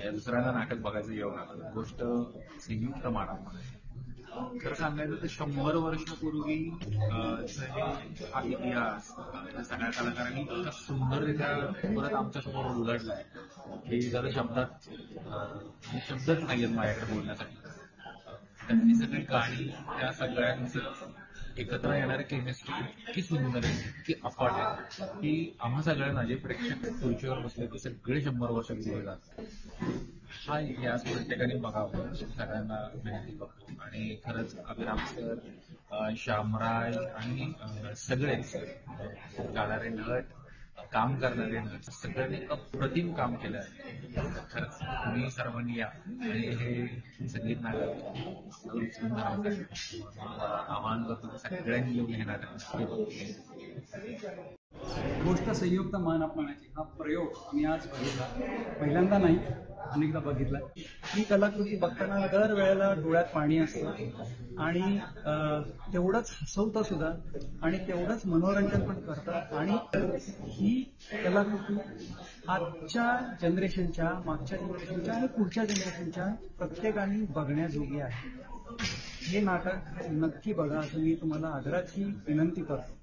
या दुसऱ्यांदा नाटक बघायचं योग आला. गोष्ट संयुक्त मानामध्ये. खरं सांगायचं तर 100 वर्षापूर्वी हा इतिहास सगळ्या कलाकारांनी इतका सुंदररित्या परत आमच्या समोर उलगडलाय की जरा शब्दच नाहीयेत माझ्याकडे बोलण्यासाठी. त्यांनी सगळी गाणी त्या सगळ्यांचं एकत्र येणारी केमिस्ट्री इतकी सुंदर आहे, इतकी अफाट आहे की आम्हा सगळ्यांना जे प्रेक्षक खुर्चीवर बसले ते सगळे 100 वर्ष गेले जातात. हा इतिहास प्रत्येकाने बघावा, सगळ्यांना माहिती बघतो. आणि खरंच अभिराम सर, श्यामराय आणि सगळेच गाणारे नट, काम करणारे नट सगळ्यांनी अप्रतिम काम केलं आहे. खरंच तुम्ही सर्वांनी या आणि हे संगीत नाटक आव्हान करतो सगळ्यांनी येऊन हे नाटक. गोष्ट संयुक्त मान अपमानाची हा प्रयोग मी आज बघितला, पहिल्यांदा नाही अनेकदा बघितला. ही कलाकृती बघताना दर वेळेला डोळ्यात पाणी असतं आणि तेवढंच हसवतं सुद्धा आणि तेवढंच मनोरंजन पण करतं. आणि ही कलाकृती आजच्या जनरेशनच्या, मागच्या जनरेशनच्या आणि पुढच्या जनरेशनच्या प्रत्येकाने बघण्याजोगी आहे. हे नाटक नक्की बघा असं मी तुम्हाला आदराची विनंती करतो.